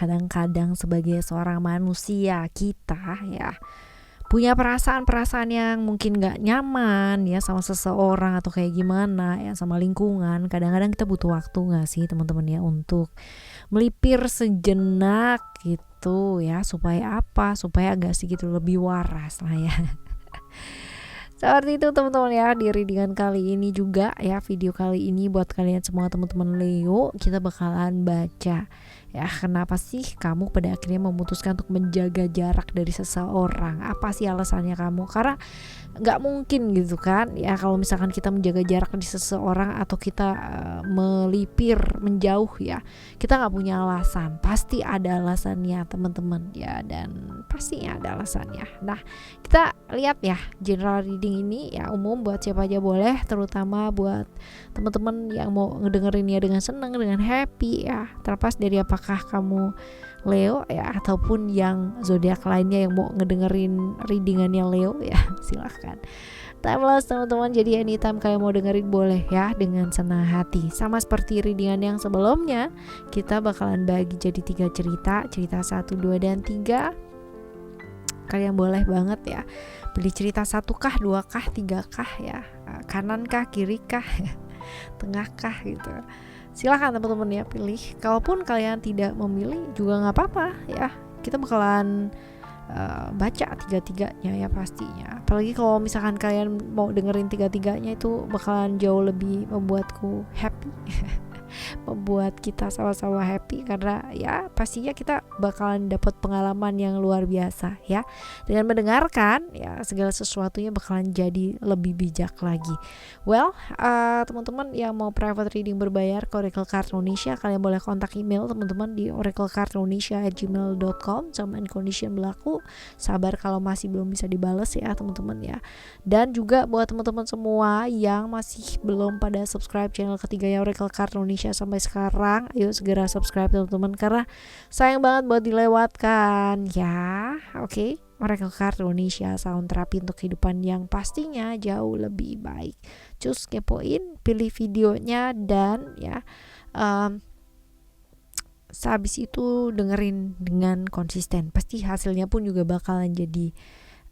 kadang-kadang sebagai seorang manusia kita ya punya perasaan-perasaan yang mungkin gak nyaman ya sama seseorang atau kayak gimana ya sama lingkungan. Kadang-kadang kita butuh waktu gak sih teman-teman ya untuk melipir sejenak gitu ya, supaya apa? Supaya agak sedikit lebih waras lah ya. Seperti itu teman-teman ya, di readingan kali ini juga ya, video kali ini buat kalian semua teman-teman Leo, kita bakalan baca ya, kenapa sih kamu pada akhirnya memutuskan untuk menjaga jarak dari seseorang? Apa sih alasannya kamu? Karena nggak mungkin gitu kan ya, kalau misalkan kita menjaga jarak dari seseorang atau kita melipir, menjauh ya, kita nggak punya alasan. Pasti ada alasannya teman-teman ya, dan pastinya ada alasannya. Nah, kita lihat ya, general reading ini ya umum buat siapa aja boleh, terutama buat teman-teman yang mau ngedengerinnya dengan senang, dengan happy ya, terlepas dari apakah kamu Leo ya ataupun yang zodiak lainnya yang mau ngedengerin readingannya Leo ya, silahkan. Timeless teman-teman, jadi anytime kalian mau dengerin boleh ya, dengan senang hati. Sama seperti readingan yang sebelumnya, kita bakalan bagi jadi 3 cerita 1, 2, dan 3. Kalian boleh banget ya pilih cerita 1 kah, 2 kah, 3 kah ya, kanan kah, kiri kah, tengah kah gitu. Silahkan teman-teman ya pilih. Kalaupun kalian tidak memilih juga nggak apa-apa ya, kita bakalan baca 3-3-nya ya pastinya. Apalagi kalau misalkan kalian mau dengerin 3-3-nya, itu bakalan jauh lebih membuatku happy. Membuat kita sama-sama happy, karena ya pastinya kita bakalan dapat pengalaman yang luar biasa ya. Dengan mendengarkan ya, segala sesuatunya bakalan jadi lebih bijak lagi. Well, teman-teman yang mau private reading berbayar ke Oracle Card Indonesia, kalian boleh kontak email teman-teman di oraclecardindonesia@gmail.com. Sama and condition berlaku. Sabar kalau masih belum bisa dibales ya teman-teman ya. Dan juga buat teman-teman semua yang masih belum pada subscribe channel ketiganya Oracle Card Indonesia sampai sekarang, ayo segera subscribe teman-teman, karena sayang banget buat dilewatkan ya. Oke, Oracle Card Indonesia, sound terapi untuk kehidupan yang pastinya jauh lebih baik. Cus kepoin, pilih videonya, dan ya sehabis itu dengerin dengan konsisten, pasti hasilnya pun juga bakalan jadi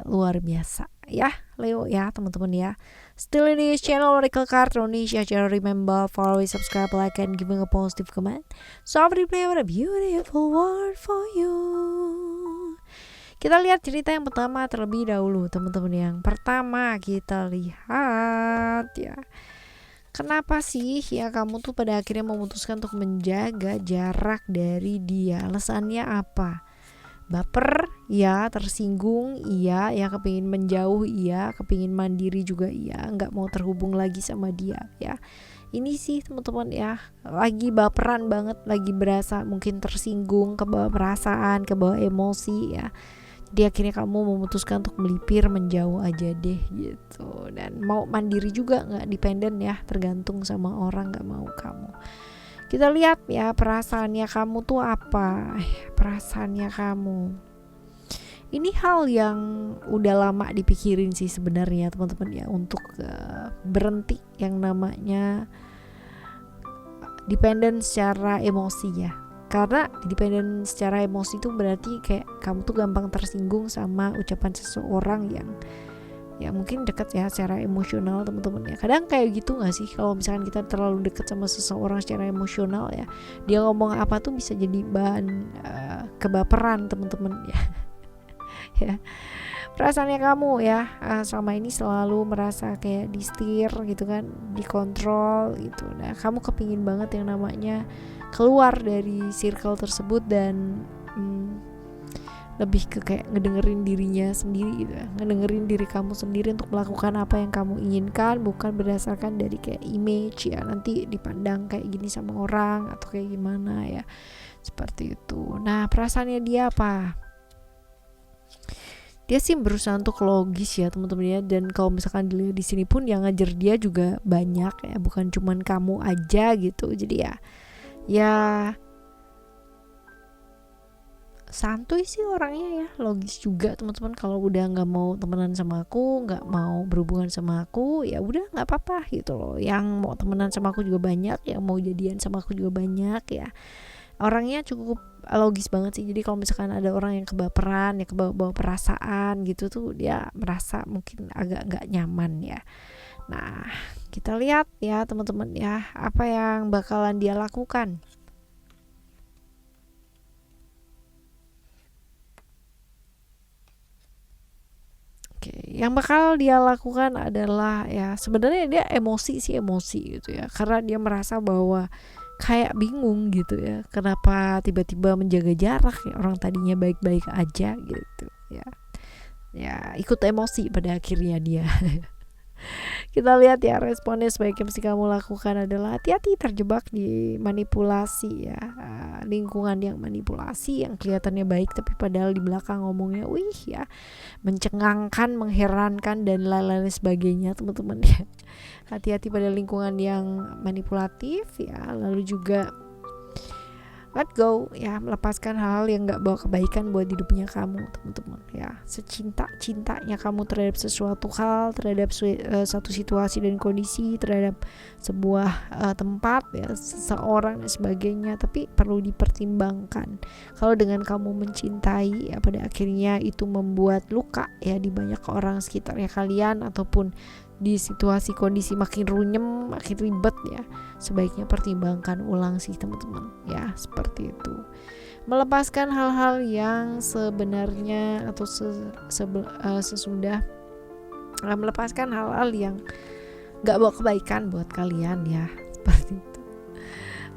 luar biasa ya Leo ya teman-teman ya. Still in this channel Oracle Card Indonesia, jangan remember follow, subscribe, like, and giving a positive comment. So I play with a beautiful word for you. Kita lihat cerita yang pertama terlebih dahulu teman-teman. Yang pertama kita lihat ya, kenapa sih ya kamu tuh pada akhirnya memutuskan untuk menjaga jarak dari dia? Alasannya apa? Baper ya, tersinggung iya ya, kepingin menjauh iya, kepingin mandiri juga iya, nggak mau terhubung lagi sama dia ya. Ini sih teman-teman ya, lagi baperan banget, lagi berasa mungkin tersinggung, kebawa perasaan, kebawa emosi ya. Jadi akhirnya kamu memutuskan untuk melipir, menjauh aja deh gitu. Dan mau mandiri juga, nggak dependen ya, tergantung sama orang, nggak mau kamu. Kita lihat ya perasaannya kamu tuh apa. Perasaannya kamu, ini hal yang udah lama dipikirin sih sebenarnya teman-teman ya, untuk berhenti yang namanya dependen secara emosi ya. Karena dependen secara emosi itu berarti kayak kamu tuh gampang tersinggung sama ucapan seseorang yang ya mungkin dekat ya secara emosional teman-teman ya. Kadang kayak gitu gak sih, kalau misalkan kita terlalu dekat sama seseorang secara emosional ya, dia ngomong apa tuh bisa jadi bahan kebaperan teman-teman ya. Ya, perasaannya kamu ya selama ini selalu merasa kayak disetir gitu kan, dikontrol gitu. Nah, kamu kepingin banget yang namanya keluar dari circle tersebut dan lebih ke kayak ngedengerin dirinya sendiri gitu ya, ngedengerin diri kamu sendiri untuk melakukan apa yang kamu inginkan, bukan berdasarkan dari kayak image ya, nanti dipandang kayak gini sama orang atau kayak gimana ya, seperti itu. Nah, perasaannya dia apa? Dia sih berusaha untuk logis ya teman-teman ya, dan kalau misalkan dilihat di sini pun yang ngajar dia juga banyak ya, bukan cuman kamu aja gitu. Jadi ya santuy sih orangnya ya, logis juga teman-teman. Kalau udah nggak mau temenan sama aku, nggak mau berhubungan sama aku, ya udah nggak apa-apa gitu loh. Yang mau temenan sama aku juga banyak, yang mau jadian sama aku juga banyak ya. Orangnya cukup logis banget sih. Jadi kalau misalkan ada orang yang kebaperan, ya kebawa perasaan gitu tuh, dia merasa mungkin agak nggak nyaman ya. Nah, kita lihat ya teman-teman ya, apa yang bakalan dia lakukan. Oke, yang bakal dia lakukan adalah ya sebenarnya dia emosi gitu ya. Karena dia merasa bahwa kayak bingung gitu ya. Kenapa tiba-tiba menjaga jarak ya, orang tadinya baik-baik aja gitu ya. Ya, ikut emosi pada akhirnya dia. Kita lihat ya responnya sebaiknya mesti kamu lakukan adalah hati-hati terjebak di manipulasi ya. Lingkungan yang manipulasi yang kelihatannya baik tapi padahal di belakang ngomongnya wih ya, mencengangkan, mengherankan dan lain-lain sebagainya teman-teman ya. Hati-hati pada lingkungan yang manipulatif ya. Lalu juga let go ya, melepaskan hal-hal yang gak bawa kebaikan buat hidupnya kamu teman-teman ya. Secinta-cintanya kamu terhadap sesuatu hal, terhadap satu situasi dan kondisi, terhadap sebuah tempat ya, seseorang dan sebagainya, tapi perlu dipertimbangkan. Kalau dengan kamu mencintai ya, pada akhirnya itu membuat luka ya di banyak orang sekitarnya kalian, ataupun di situasi kondisi makin runyem, makin ribet ya, sebaiknya pertimbangkan ulang sih teman-teman ya, seperti itu. Melepaskan hal-hal yang sebenarnya atau sesudah melepaskan hal-hal yang gak bawa kebaikan buat kalian ya, seperti itu.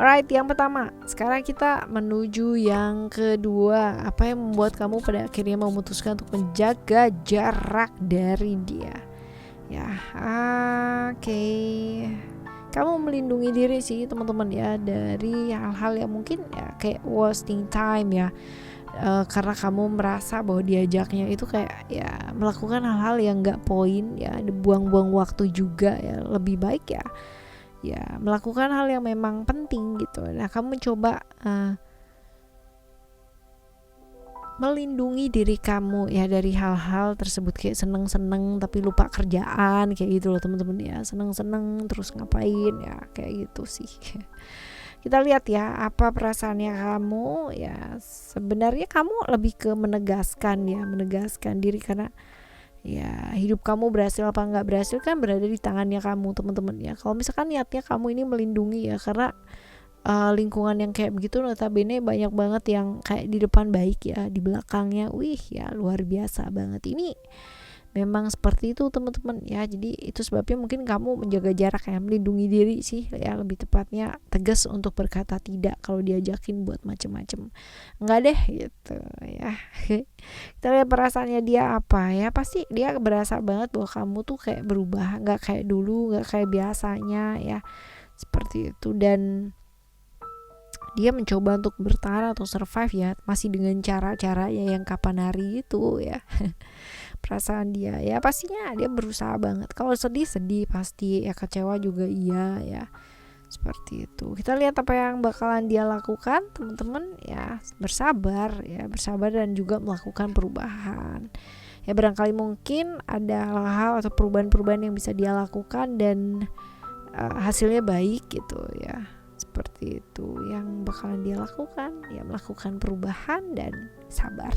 Alright, yang pertama. Sekarang kita menuju yang kedua. Apa yang membuat kamu pada akhirnya memutuskan untuk menjaga jarak dari dia? Ya, oke. Kamu melindungi diri sih teman-teman ya, dari hal-hal yang mungkin ya kayak wasting time ya. Karena kamu merasa bahwa diajaknya itu kayak ya melakukan hal-hal yang gak poin ya, buang-buang waktu juga ya. Lebih baik ya melakukan hal yang memang penting gitu. Nah, kamu coba melindungi diri kamu ya dari hal-hal tersebut, kayak seneng-seneng tapi lupa kerjaan kayak gitu loh teman-teman ya. Seneng-seneng terus ngapain ya, kayak gitu sih. Kita lihat ya apa perasaannya kamu ya. Sebenarnya kamu lebih ke menegaskan diri, karena ya hidup kamu berhasil apa nggak berhasil kan berada di tangannya kamu teman-teman ya. Kalau misalkan niatnya kamu ini melindungi ya, karena lingkungan yang kayak begitu notabene banyak banget yang kayak di depan baik ya, di belakangnya wih ya luar biasa banget. Ini memang seperti itu teman-teman ya. Jadi itu sebabnya mungkin kamu menjaga jarak ya, melindungi diri sih ya, lebih tepatnya tegas untuk berkata tidak kalau diajakin buat macem-macem. Enggak deh gitu ya. Kita lihat perasaannya dia apa ya. Pasti dia berasa banget bahwa kamu tuh kayak berubah, nggak kayak dulu, nggak kayak biasanya ya, seperti itu. Dan dia mencoba untuk bertahan atau survive ya, masih dengan cara-cara ya yang kapan hari itu ya. Perasaan dia ya pastinya dia berusaha banget. Kalau sedih pasti ya, kecewa juga iya ya, seperti itu. Kita lihat apa yang bakalan dia lakukan teman-teman ya. Bersabar dan juga melakukan perubahan ya. Barangkali mungkin ada hal-hal atau perubahan-perubahan yang bisa dia lakukan dan hasilnya baik gitu ya, seperti itu yang bakalan dia lakukan ya, melakukan perubahan dan sabar.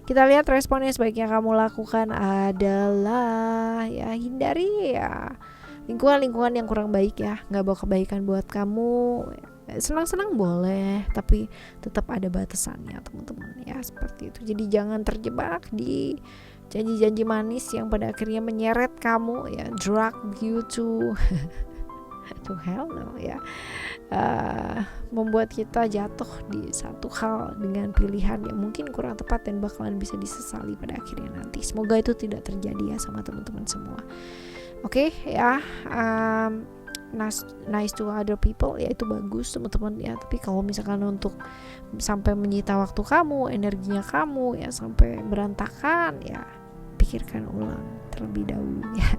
Kita lihat responnya sebaiknya kamu lakukan adalah ya hindari ya lingkungan yang kurang baik ya, nggak bawa kebaikan buat kamu. Senang-senang boleh tapi tetap ada batasannya teman-teman ya, seperti itu. Jadi jangan terjebak di janji-janji manis yang pada akhirnya menyeret kamu ya, drag you to hell no ya, membuat kita jatuh di satu hal dengan pilihan yang mungkin kurang tepat dan bakalan bisa disesali pada akhirnya nanti. Semoga itu tidak terjadi ya sama teman-teman semua. Oke ya, nice to other people ya, itu bagus teman-teman ya. Tapi kalau misalkan untuk sampai menyita waktu kamu, energinya kamu ya, sampai berantakan ya, pikirkan ulang terlebih dahulu ya.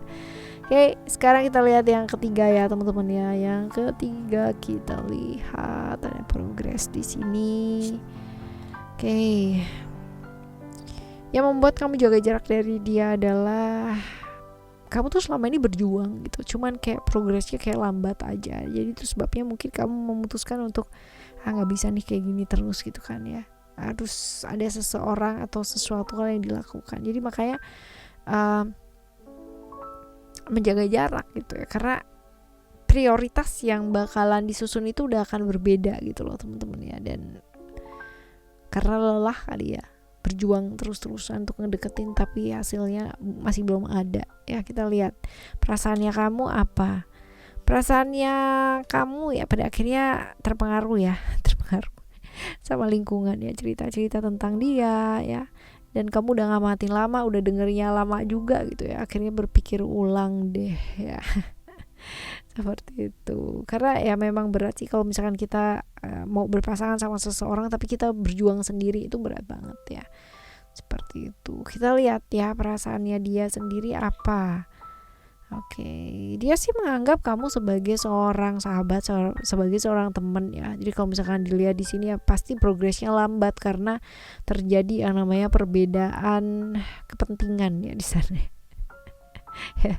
Oke, sekarang kita lihat yang ketiga ya teman-teman ya. Yang ketiga kita lihat ada progres di sini. Oke. Yang membuat kamu jaga jarak dari dia adalah kamu tuh selama ini berjuang gitu, cuman kayak progresnya kayak lambat aja. Jadi itu sebabnya mungkin kamu memutuskan untuk nggak bisa nih kayak gini terus gitu kan ya, harus ada seseorang atau sesuatu hal yang dilakukan. Jadi makanya menjaga jarak gitu ya, karena prioritas yang bakalan disusun itu udah akan berbeda gitu loh teman-teman ya. Dan karena lelah kali ya, berjuang terus-terusan untuk ngedeketin tapi hasilnya masih belum ada ya. Kita lihat perasaannya kamu apa, perasaannya kamu ya pada akhirnya terpengaruh ya terpengaruh sama lingkungan ya, cerita-cerita tentang dia ya, dan kamu udah ngamatin lama, udah dengernya lama juga gitu ya, akhirnya berpikir ulang deh ya. Seperti itu. Karena ya memang berat sih kalau misalkan kita mau berpasangan sama seseorang tapi kita berjuang sendiri, itu berat banget ya. Seperti itu. Kita lihat ya perasaannya dia sendiri apa. Oke, dia sih menganggap kamu sebagai seorang sahabat, sebagai seorang teman ya. Jadi kalau misalkan dilihat di sini ya pasti progresnya lambat karena terjadi yang namanya perbedaan kepentingan ya di sana. Ya.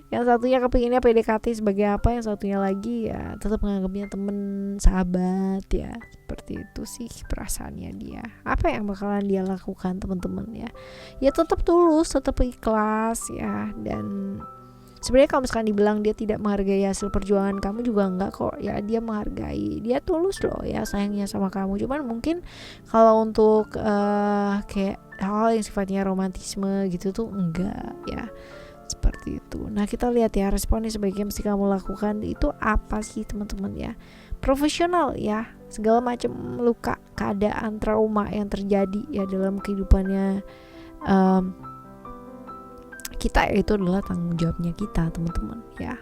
Yang satunya kepinginnya PDKT sebagai apa, yang satunya lagi ya tetap menganggapnya temen, sahabat ya. Seperti itu sih perasaannya dia. Apa yang bakalan dia lakukan teman-teman ya? Ya tetap tulus, tetap ikhlas ya. Dan sebenarnya kalau misalkan dibilang dia tidak menghargai hasil perjuangan kamu juga enggak kok ya, dia menghargai, dia tulus loh ya sayangnya sama kamu. Cuman mungkin kalau untuk kayak hal yang sifatnya romantisme gitu tuh enggak ya, seperti itu. Nah kita lihat ya responnya sebaiknya mesti kamu lakukan itu apa sih teman-teman ya. Profesional ya, segala macam luka, keadaan, trauma yang terjadi ya dalam kehidupannya kita, itu adalah tanggung jawabnya kita teman-teman ya.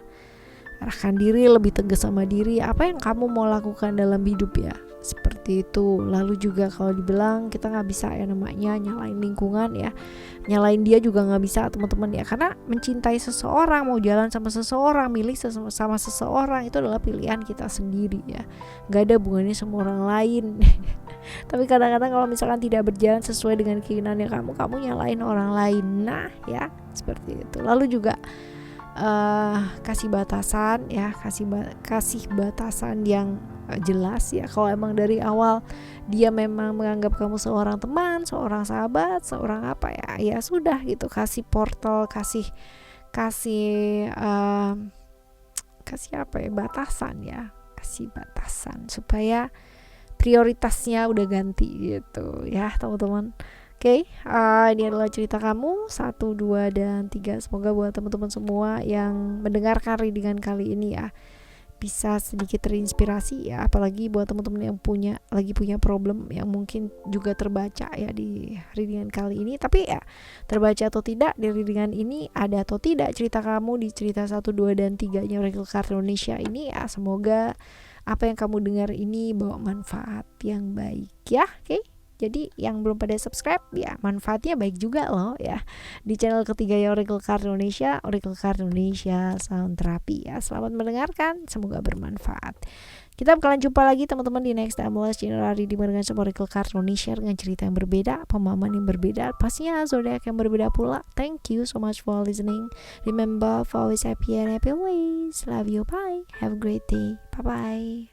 Arahkan diri, lebih tegas sama diri, apa yang kamu mau lakukan dalam hidup ya, seperti itu. Lalu juga kalau dibilang kita nggak bisa ya namanya nyalain lingkungan ya, nyalain dia juga nggak bisa teman-teman ya, karena mencintai seseorang, mau jalan sama seseorang, milih sama seseorang itu adalah pilihan kita sendiri ya, nggak ada hubungannya sama orang lain. Tapi kadang-kadang kalau misalkan tidak berjalan sesuai dengan keinginannya kamu nyalain orang lain. Nah ya seperti itu. Lalu juga kasih batasan ya, kasih batasan yang jelas ya. Kalau emang dari awal dia memang menganggap kamu seorang teman, seorang sahabat, seorang apa ya, ya sudah gitu, kasih portal, kasih apa ya, batasan ya, kasih batasan supaya prioritasnya udah ganti gitu ya teman-teman. Oke, ini adalah cerita kamu 1, 2, dan 3. Semoga buat teman-teman semua yang mendengarkan readingan kali ini ya bisa sedikit terinspirasi ya, apalagi buat teman-teman yang lagi punya problem yang mungkin juga terbaca ya di readingan kali ini. Tapi ya terbaca atau tidak di readingan ini, ada atau tidak cerita kamu di cerita 1, 2, dan 3-nya Oracle Card Indonesia ini ya, semoga apa yang kamu dengar ini bawa manfaat yang baik ya. Oke. Jadi yang belum pada subscribe ya manfaatnya baik juga loh ya, di channel ketiga ya Oracle Card Indonesia, Oracle Card Indonesia Sound Therapy ya. Selamat mendengarkan, semoga bermanfaat. Kita bakalan jumpa lagi teman-teman di next MLS General Reading dengan sebuah Oracle Card Indonesia dengan cerita yang berbeda, pemahaman yang berbeda, pastinya zodiak yang berbeda pula. Thank you so much for listening. Remember for always happy and happy always. Love you, bye. Have a great day. Bye bye.